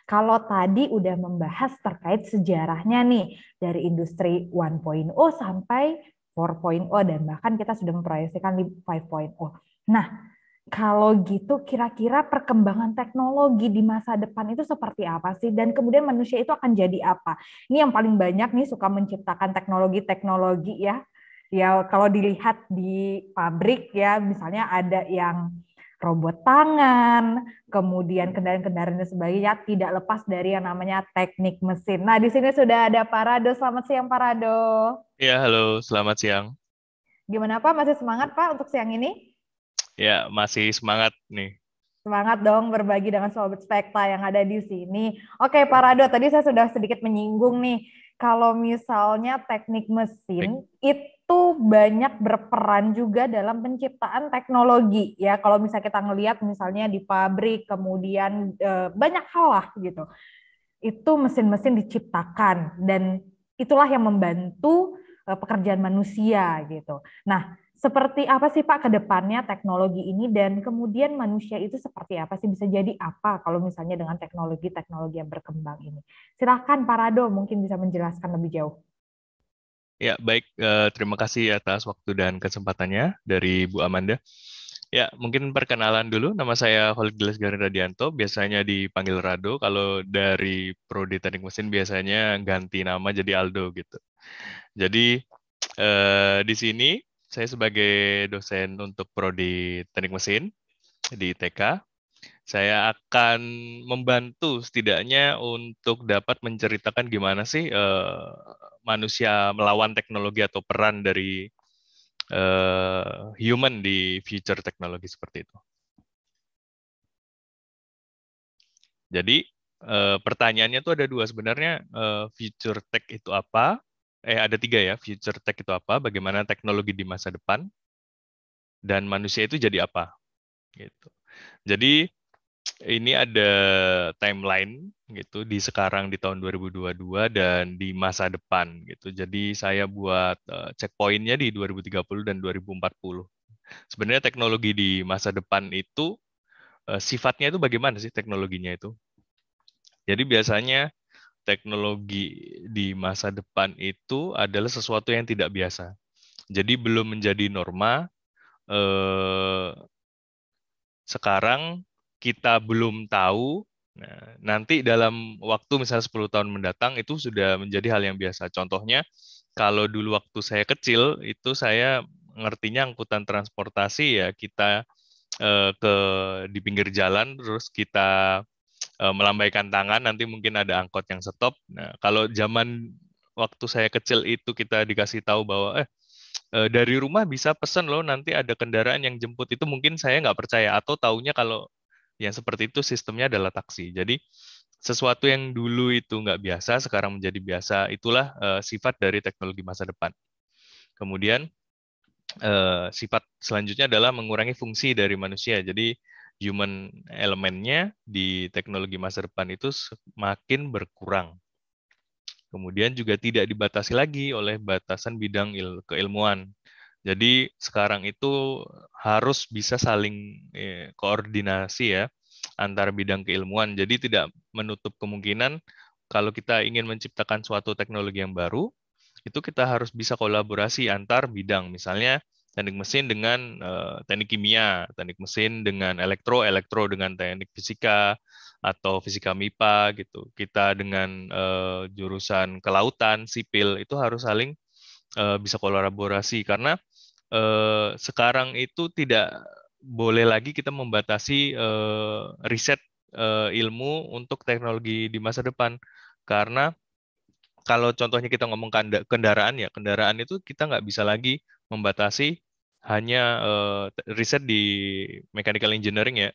Kalau tadi udah membahas terkait sejarahnya nih dari industri 1.0 sampai 4.0 dan bahkan kita sudah memproyeksikan 5.0. Nah, kalau gitu kira-kira perkembangan teknologi di masa depan itu seperti apa sih? Dan kemudian manusia itu akan jadi apa? Ini yang paling banyak nih suka menciptakan teknologi-teknologi ya. Ya kalau dilihat di pabrik ya, misalnya ada yang robot tangan, kemudian kendaraan-kendaraan dan sebagainya tidak lepas dari yang namanya teknik mesin. Nah, di sini sudah ada Parado. Selamat siang, Parado. Ya, halo, selamat siang. Gimana Pak? Masih semangat Pak untuk siang ini? Ya, masih semangat nih. Semangat dong berbagi dengan Sobat Spekta yang ada di sini. Oke, Pak Rado, tadi saya sudah sedikit menyinggung nih, kalau misalnya teknik Baik. mesin itu banyak berperan juga dalam penciptaan teknologi ya. Kalau misalnya kita ngelihat misalnya di pabrik, kemudian banyak hal lah gitu. Itu mesin-mesin diciptakan dan itulah yang membantu pekerjaan manusia gitu. Nah, seperti apa sih Pak ke depannya teknologi ini dan kemudian manusia itu seperti apa sih bisa jadi apa kalau misalnya dengan teknologi-teknologi yang berkembang ini? Silakan Pak Rado mungkin bisa menjelaskan lebih jauh. Ya, baik. Terima kasih atas waktu dan kesempatannya dari Bu Amanda. Ya, mungkin perkenalan dulu. Nama saya Holid Garin Radianto. Biasanya dipanggil Rado. Kalau dari Prodi Teknik Mesin biasanya ganti nama jadi Aldo gitu. Jadi di sini saya sebagai dosen untuk Prodi Teknik Mesin di ITK. Saya akan membantu setidaknya untuk dapat menceritakan gimana sih manusia melawan teknologi atau peran dari human di future teknologi seperti itu. Jadi pertanyaannya tuh ada dua sebenarnya, future tech itu apa? Ada tiga ya, future tech itu apa? Bagaimana teknologi di masa depan dan manusia itu jadi apa? Gitu. Jadi ini ada timeline gitu di sekarang di tahun 2022 dan di masa depan gitu. Jadi saya buat checkpointnya di 2030 dan 2040. Sebenarnya teknologi di masa depan itu sifatnya itu bagaimana sih teknologinya itu? Jadi biasanya teknologi di masa depan itu adalah sesuatu yang tidak biasa. Jadi belum menjadi norma. Eh, Sekarang kita belum tahu. Nah, nanti dalam waktu misalnya 10 tahun mendatang itu sudah menjadi hal yang biasa. Contohnya, kalau dulu waktu saya kecil, itu saya ngertinya angkutan transportasi ya kita ke di pinggir jalan, terus kita melambaikan tangan, nanti mungkin ada angkot yang stop. Nah, kalau zaman waktu saya kecil itu kita dikasih tahu bahwa dari rumah bisa pesen loh nanti ada kendaraan yang jemput, itu mungkin saya nggak percaya atau taunya kalau yang seperti itu sistemnya adalah taksi. Jadi sesuatu yang dulu itu nggak biasa sekarang menjadi biasa. Itulah sifat dari teknologi masa depan. Kemudian sifat selanjutnya adalah mengurangi fungsi dari manusia. Jadi human elemennya di teknologi masa depan itu semakin berkurang. Kemudian juga tidak dibatasi lagi oleh batasan bidang keilmuan. Jadi sekarang itu harus bisa saling koordinasi ya antara bidang keilmuan. Jadi tidak menutup kemungkinan kalau kita ingin menciptakan suatu teknologi yang baru, itu kita harus bisa kolaborasi antar bidang. Misalnya teknik mesin dengan teknik kimia, teknik mesin dengan elektro, elektro dengan teknik fisika, atau fisika MIPA gitu. Kita dengan jurusan kelautan, sipil itu harus saling bisa kolaborasi karena sekarang itu tidak boleh lagi kita membatasi riset ilmu untuk teknologi di masa depan karena kalau contohnya kita ngomong kendaraan ya kendaraan itu kita nggak bisa lagi membatasi hanya riset di mechanical engineering ya.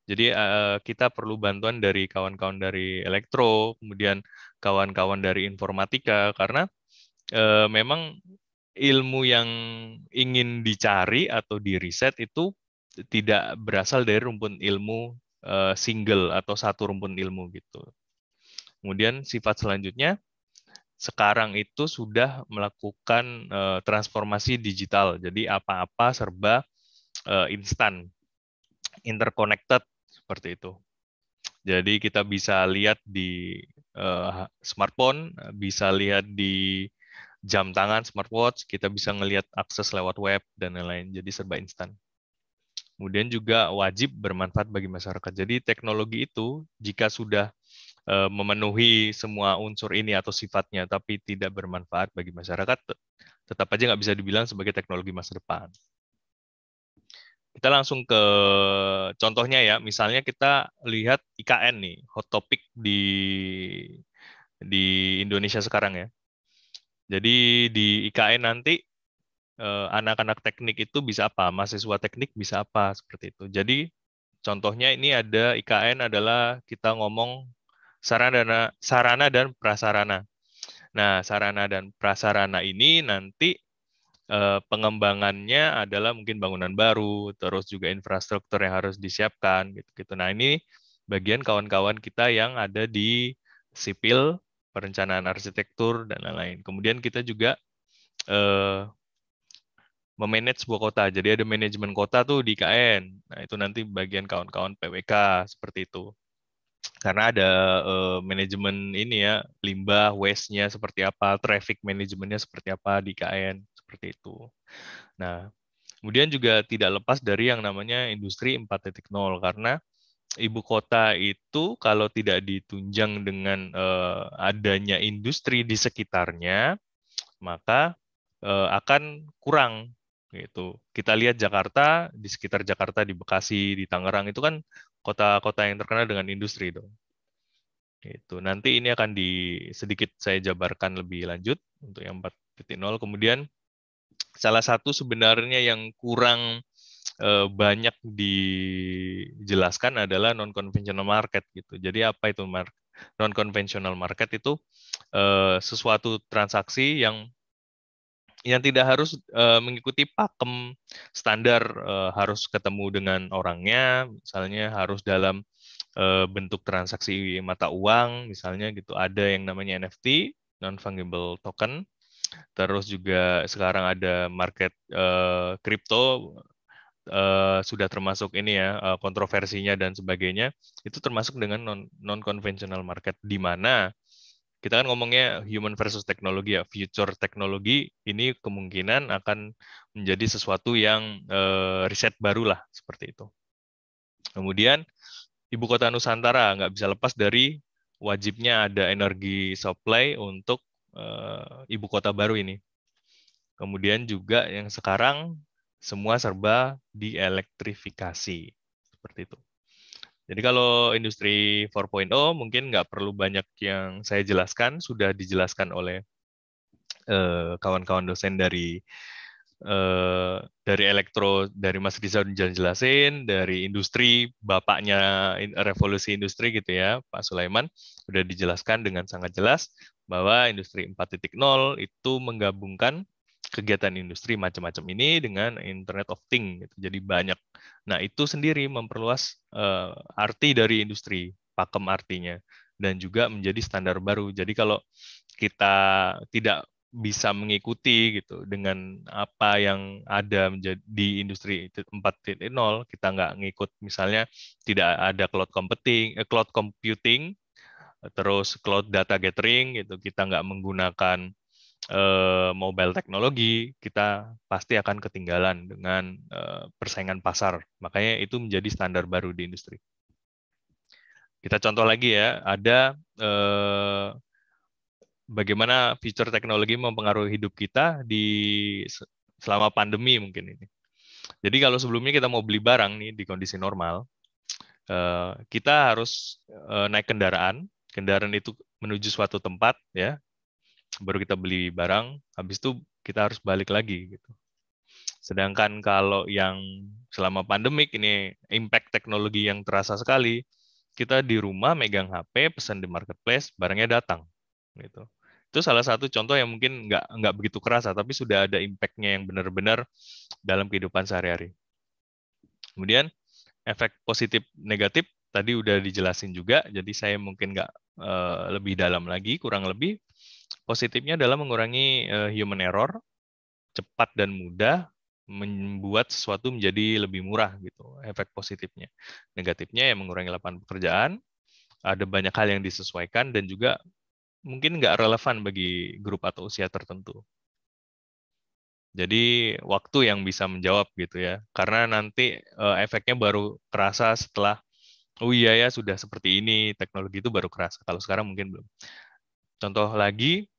Jadi kita perlu bantuan dari kawan-kawan dari elektro, kemudian kawan-kawan dari informatika, karena memang ilmu yang ingin dicari atau diriset itu tidak berasal dari rumpun ilmu single atau satu rumpun ilmu gitu. Kemudian sifat selanjutnya, sekarang itu sudah melakukan transformasi digital. Jadi apa-apa serba instan, interconnected seperti itu. Jadi kita bisa lihat di smartphone, bisa lihat di jam tangan, smartwatch, kita bisa ngelihat akses lewat web dan lain-lain. Jadi serba instan. Kemudian juga wajib bermanfaat bagi masyarakat. Jadi teknologi itu jika sudah memenuhi semua unsur ini atau sifatnya, tapi tidak bermanfaat bagi masyarakat, tetap aja nggak bisa dibilang sebagai teknologi masa depan. Kita langsung ke contohnya ya, misalnya kita lihat IKN nih, hot topic di Indonesia sekarang ya. Jadi di IKN nanti anak-anak teknik itu bisa apa, mahasiswa teknik bisa apa, seperti itu. Jadi contohnya ini ada IKN adalah kita ngomong sarana dan prasarana. Nah, sarana dan prasarana ini nanti pengembangannya adalah mungkin bangunan baru, terus juga infrastruktur yang harus disiapkan, gitu-gitu. Nah, ini bagian kawan-kawan kita yang ada di sipil, perencanaan arsitektur, dan lain-lain. Kemudian kita juga memanage sebuah kota. Jadi ada manajemen kota tuh di KN. Nah, itu nanti bagian kawan-kawan PWK, seperti itu. Karena ada manajemen ini ya, limbah, waste-nya seperti apa, traffic manajemennya seperti apa di KN, seperti itu. Nah, kemudian juga tidak lepas dari yang namanya industri 4.0, karena ibu kota itu kalau tidak ditunjang dengan adanya industri di sekitarnya, maka akan kurang gitu. Kita lihat Jakarta, di sekitar Jakarta, di Bekasi, di Tangerang itu kan kota-kota yang terkenal dengan industri dong. Gitu. Nanti ini akan sedikit saya jabarkan lebih lanjut untuk yang 4.0. Kemudian salah satu sebenarnya yang kurang banyak dijelaskan adalah non-conventional market gitu. Jadi apa itu non-conventional market itu sesuatu transaksi yang tidak harus mengikuti pakem standar, harus ketemu dengan orangnya, misalnya harus dalam bentuk transaksi mata uang, misalnya gitu. Ada yang namanya NFT, non-fungible token. Terus juga sekarang ada market kripto, sudah termasuk ini ya, kontroversinya dan sebagainya. Itu termasuk dengan non-conventional market, di mana kita kan ngomongnya human versus teknologi ya. Future teknologi ini kemungkinan akan menjadi sesuatu yang riset baru lah, seperti itu. Kemudian Ibu Kota Nusantara nggak bisa lepas dari wajibnya ada energi supply untuk ibu kota baru ini. Kemudian juga yang sekarang semua serba dielektrifikasi. Seperti itu. Jadi kalau industri 4.0 mungkin nggak perlu banyak yang saya jelaskan, sudah dijelaskan oleh kawan-kawan dosen dari elektro, dari Mas Rizal udah jelasin, dari industri, bapaknya revolusi industri gitu ya, Pak Sulaiman, sudah dijelaskan dengan sangat jelas bahwa industri 4.0 itu menggabungkan kegiatan industri macam-macam ini dengan Internet of Things, gitu. Jadi banyak. Nah, itu sendiri memperluas arti dari industri, pakem artinya, dan juga menjadi standar baru. Jadi kalau kita tidak bisa mengikuti gitu dengan apa yang ada di industri 4.0, kita nggak ngikut, misalnya tidak ada cloud computing, terus cloud data gathering gitu, kita nggak menggunakan mobile teknologi, kita pasti akan ketinggalan dengan persaingan pasar. Makanya itu menjadi standar baru di industri. Kita contoh lagi ya, ada bagaimana fitur teknologi mempengaruhi hidup kita selama pandemi mungkin ini. Jadi kalau sebelumnya kita mau beli barang nih di kondisi normal, kita harus naik kendaraan. Kendaraan itu menuju suatu tempat ya, baru kita beli barang. Habis itu kita harus balik lagi gitu. Sedangkan kalau yang selama pandemik ini impact teknologi yang terasa sekali, kita di rumah megang HP, pesan di marketplace, barangnya datang gitu. Itu salah satu contoh yang mungkin nggak begitu kerasa, tapi sudah ada impact-nya yang benar-benar dalam kehidupan sehari-hari. Kemudian efek positif negatif tadi udah dijelasin juga, jadi saya mungkin nggak lebih dalam lagi. Kurang lebih positifnya adalah mengurangi human error, cepat dan mudah, membuat sesuatu menjadi lebih murah gitu. Efek positifnya. Negatifnya ya mengurangi lapangan pekerjaan, ada banyak hal yang disesuaikan dan juga mungkin nggak relevan bagi grup atau usia tertentu. Jadi waktu yang bisa menjawab gitu ya. Karena nanti efeknya baru kerasa setelah, oh iya ya sudah seperti ini, teknologi itu baru kerasa. Kalau sekarang mungkin belum. Contoh lagi,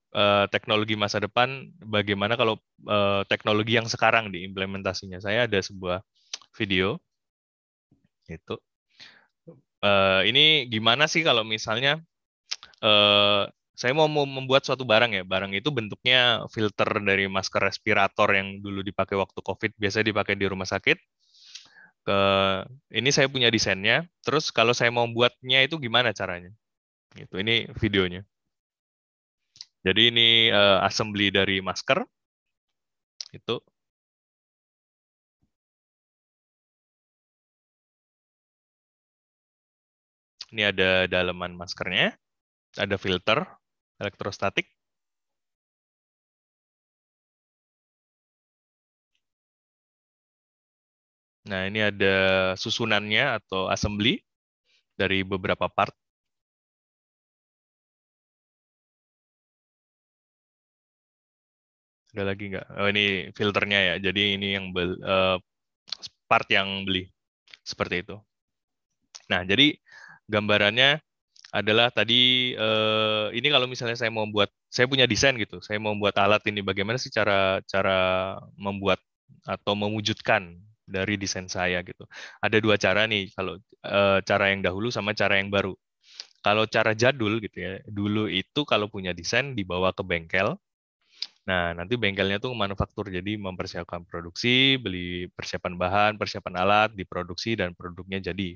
teknologi masa depan, bagaimana kalau teknologi yang sekarang diimplementasinya. Saya ada sebuah video, itu. Ini gimana sih kalau misalnya eh, saya mau membuat suatu barang ya. Barang itu bentuknya filter dari masker respirator yang dulu dipakai waktu COVID, biasa dipakai di rumah sakit. Ke ini saya punya desainnya. Terus kalau saya mau buatnya itu gimana caranya? Gitu. Ini videonya. Jadi ini assembly dari masker itu. Ini ada daleman maskernya, ada filter elektrostatik. Nah, ini ada susunannya atau assembly dari beberapa part. Ada lagi nggak? Oh, ini filternya ya. Jadi ini yang part yang beli. Seperti itu. Nah, jadi gambarannya adalah tadi ini kalau misalnya saya punya desain gitu, saya mau buat alat ini, bagaimana sih cara cara membuat atau mewujudkan dari desain saya gitu. Ada dua cara nih, kalau cara yang dahulu sama cara yang baru. Kalau cara jadul gitu ya, dulu itu kalau punya desain dibawa ke bengkel. Nah, nanti bengkelnya tuh manufaktur, jadi mempersiapkan produksi, beli persiapan bahan, persiapan alat, diproduksi, dan produknya jadi.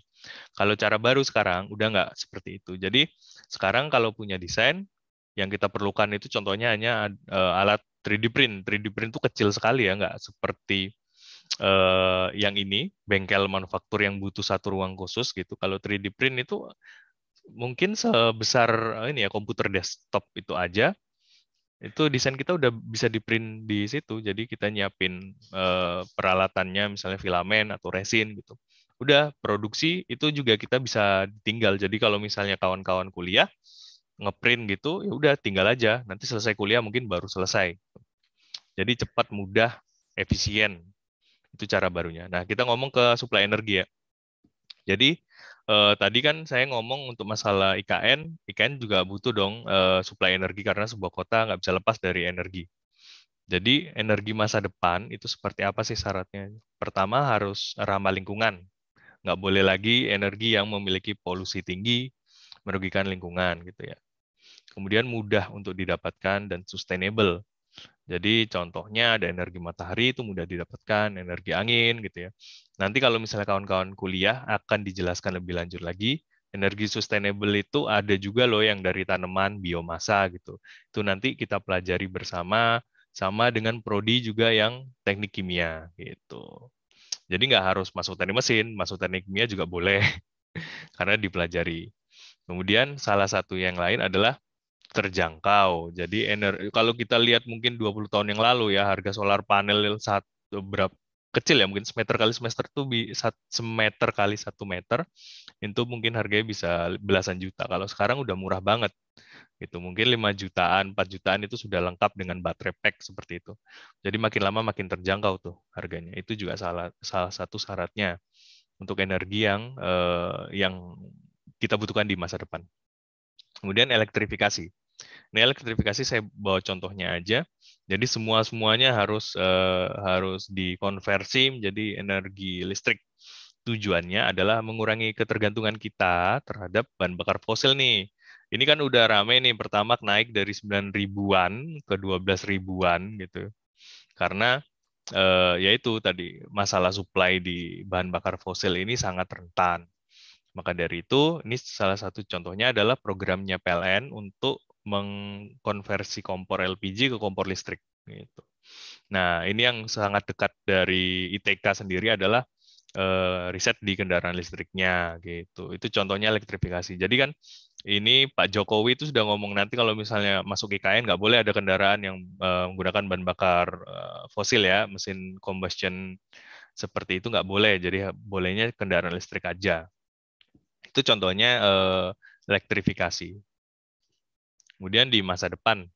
Kalau cara baru sekarang, udah nggak seperti itu. Jadi, sekarang kalau punya desain, yang kita perlukan itu contohnya hanya alat 3D print. 3D print itu kecil sekali ya, nggak seperti yang ini, bengkel manufaktur yang butuh satu ruang khusus gitu. Kalau 3D print itu mungkin sebesar ini ya, komputer desktop itu aja, itu desain kita udah bisa di print di situ. Jadi kita nyiapin peralatannya, misalnya filamen atau resin gitu. Udah produksi itu juga kita bisa tinggal. Jadi kalau misalnya kawan-kawan kuliah ngeprint gitu, ya udah tinggal aja. Nanti selesai kuliah mungkin baru selesai. Jadi cepat, mudah, efisien. Itu cara barunya. Nah, kita ngomong ke suplai energi ya. Jadi tadi kan saya ngomong untuk masalah IKN, IKN juga butuh dong suplai energi karena sebuah kota nggak bisa lepas dari energi. Jadi energi masa depan itu seperti apa sih syaratnya? Pertama harus ramah lingkungan. Nggak boleh lagi energi yang memiliki polusi tinggi, merugikan lingkungan gitu ya. Kemudian mudah untuk didapatkan dan sustainable. Jadi contohnya ada energi matahari itu mudah didapatkan, energi angin gitu ya. Nanti kalau misalnya kawan-kawan kuliah akan dijelaskan lebih lanjut lagi, energi sustainable itu ada juga loh yang dari tanaman biomasa gitu. Itu nanti kita pelajari bersama, sama dengan prodi juga yang teknik kimia gitu. Jadi nggak harus masuk teknik mesin, masuk teknik kimia juga boleh karena dipelajari. Kemudian salah satu yang lain adalah terjangkau. Jadi kalau kita lihat mungkin 20 tahun yang lalu ya, harga solar panel satu berapa kecil ya, mungkin semeter kali semester tuh semeter kali 1 meter itu mungkin harganya bisa belasan juta. Kalau sekarang udah murah banget. Itu mungkin 5 jutaan, 4 jutaan itu sudah lengkap dengan baterai pack seperti itu. Jadi makin lama makin terjangkau tuh harganya. Itu juga salah salah satu syaratnya untuk energi yang kita butuhkan di masa depan. Kemudian elektrifikasi. Ini elektrifikasi saya bawa contohnya aja. Jadi semuanya harus dikonversi menjadi energi listrik. Tujuannya adalah mengurangi ketergantungan kita terhadap bahan bakar fosil nih. Ini kan udah rame nih, Pertamax naik dari 9 ribuan ke 12 ribuan gitu. Karena yaitu tadi masalah supply di bahan bakar fosil ini sangat rentan. Maka dari itu, ini salah satu contohnya adalah programnya PLN untuk mengkonversi kompor LPG ke kompor listrik. Gitu. Nah, ini yang sangat dekat dari ITK sendiri adalah riset di kendaraan listriknya. Gitu. Itu contohnya elektrifikasi. Jadi kan ini Pak Jokowi itu sudah ngomong nanti kalau misalnya masuk IKN nggak boleh ada kendaraan yang menggunakan bahan bakar fosil ya, mesin combustion seperti itu nggak boleh. Jadi bolehnya kendaraan listrik aja. Itu contohnya elektrifikasi. Kemudian di masa depan,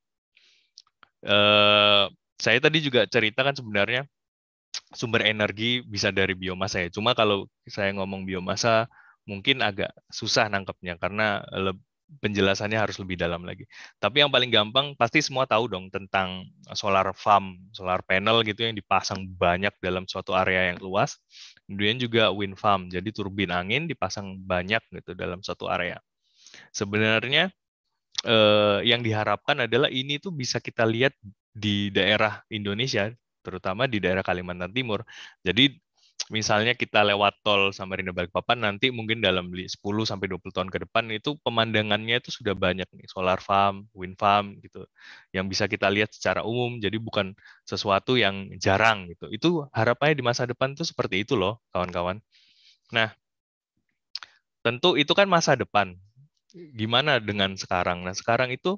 saya tadi juga ceritakan sebenarnya sumber energi bisa dari biomasa ya. Cuma kalau saya ngomong biomasa mungkin agak susah nangkepnya karena penjelasannya harus lebih dalam lagi. Tapi yang paling gampang pasti semua tahu dong tentang solar farm, solar panel gitu yang dipasang banyak dalam suatu area yang luas. Kemudian juga wind farm, jadi turbin angin dipasang banyak gitu dalam suatu area. Sebenarnya yang diharapkan adalah ini tuh bisa kita lihat di daerah Indonesia, terutama di daerah Kalimantan Timur. Jadi misalnya kita lewat tol Samarinda Balikpapan, nanti mungkin dalam 10-20 tahun ke depan itu pemandangannya itu sudah banyak nih, solar farm, wind farm gitu, yang bisa kita lihat secara umum. Jadi bukan sesuatu yang jarang gitu. Itu harapannya di masa depan tuh seperti itu loh, kawan-kawan. Nah, tentu itu kan masa depan. Gimana dengan sekarang? Nah, sekarang itu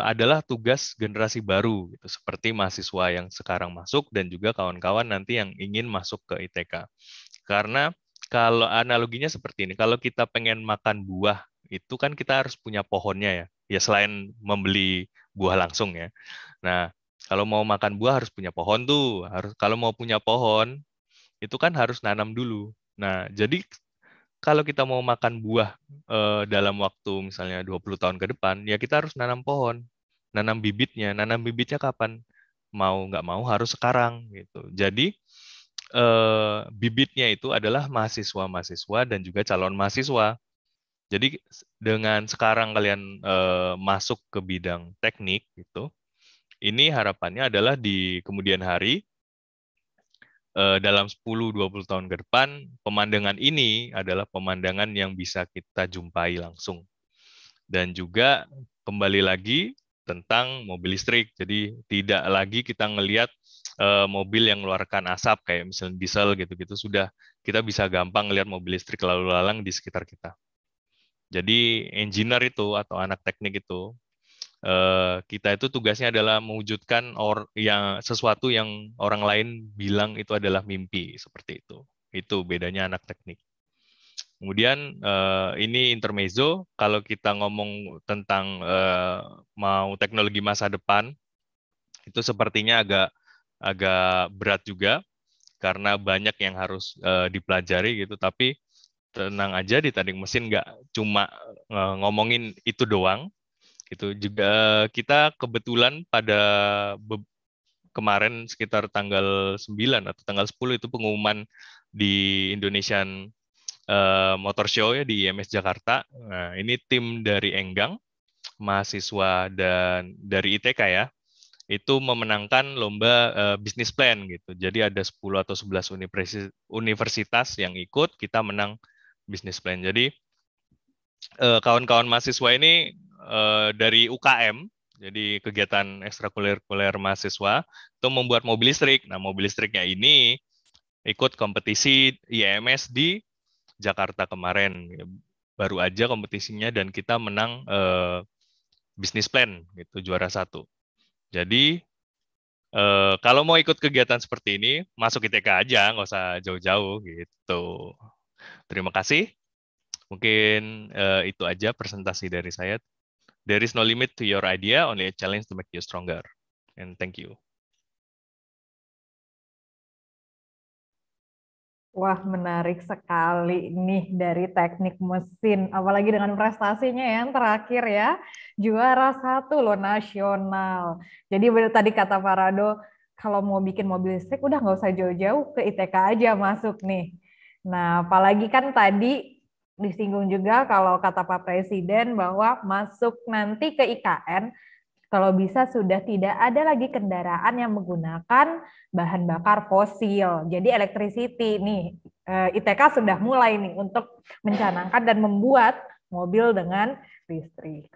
adalah tugas generasi baru, gitu, seperti mahasiswa yang sekarang masuk dan juga kawan-kawan nanti yang ingin masuk ke ITK. Karena kalau analoginya seperti ini, kalau kita pengen makan buah, itu kan kita harus punya pohonnya ya. Ya selain membeli buah langsung ya. Nah, kalau mau makan buah harus punya pohon tuh. Kalau mau punya pohon, itu kan harus nanam dulu. Nah, jadi kalau kita mau makan buah dalam waktu misalnya 20 tahun ke depan, ya kita harus nanam pohon, nanam bibitnya. Nanam bibitnya kapan? Mau nggak mau harus sekarang gitu. Jadi bibitnya itu adalah mahasiswa-mahasiswa dan juga calon mahasiswa. Jadi dengan sekarang kalian masuk ke bidang teknik gitu, ini harapannya adalah di kemudian hari dalam 10-20 tahun ke depan, pemandangan ini adalah pemandangan yang bisa kita jumpai langsung. Dan juga kembali lagi tentang mobil listrik. Jadi tidak lagi kita ngelihat mobil yang mengeluarkan asap kayak misalnya diesel gitu-gitu, sudah kita bisa gampang lihat mobil listrik lalu lalang di sekitar kita. Jadi engineer itu atau anak teknik itu kita itu tugasnya adalah mewujudkan yang sesuatu yang orang lain bilang itu adalah mimpi, seperti itu. Itu bedanya anak teknik. Kemudian ini intermezzo, kalau kita ngomong tentang mau teknologi masa depan, itu sepertinya agak berat juga karena banyak yang harus dipelajari gitu. Tapi tenang aja, di Teknik Mesin nggak cuma ngomongin itu doang. Itu juga kita kebetulan pada kemarin sekitar tanggal 9 atau tanggal 10 itu pengumuman di Indonesian Motor Show ya di IMS Jakarta. Nah, ini tim dari Enggang, mahasiswa dan dari ITK ya, itu memenangkan lomba bisnis plan gitu. Jadi ada 10 atau 11 universitas yang ikut, kita menang bisnis plan. Jadi kawan-kawan mahasiswa ini dari UKM, jadi kegiatan ekstrakurikuler mahasiswa, itu membuat mobil listrik. Nah, mobil listriknya ini ikut kompetisi IMS di Jakarta kemarin. Baru aja kompetisinya dan kita menang bisnis plan, gitu, juara 1. Jadi, kalau mau ikut kegiatan seperti ini, masuk ITK aja, nggak usah jauh-jauh, gitu. Terima kasih. Mungkin itu aja presentasi dari saya. There is no limit to your idea, only a challenge to make you stronger. And thank you. Wah, menarik sekali nih dari teknik mesin, apalagi dengan prestasinya yang terakhir ya, juara 1 loh nasional. Jadi benar tadi kata Farado, kalau mau bikin mobil listrik udah nggak usah jauh-jauh, ke ITK aja masuk nih. Nah, apalagi kan tadi disinggung juga kalau kata Pak Presiden bahwa masuk nanti ke IKN, kalau bisa sudah tidak ada lagi kendaraan yang menggunakan bahan bakar fosil. Jadi electricity nih, ITK sudah mulai nih untuk mencanangkan dan membuat mobil dengan listrik.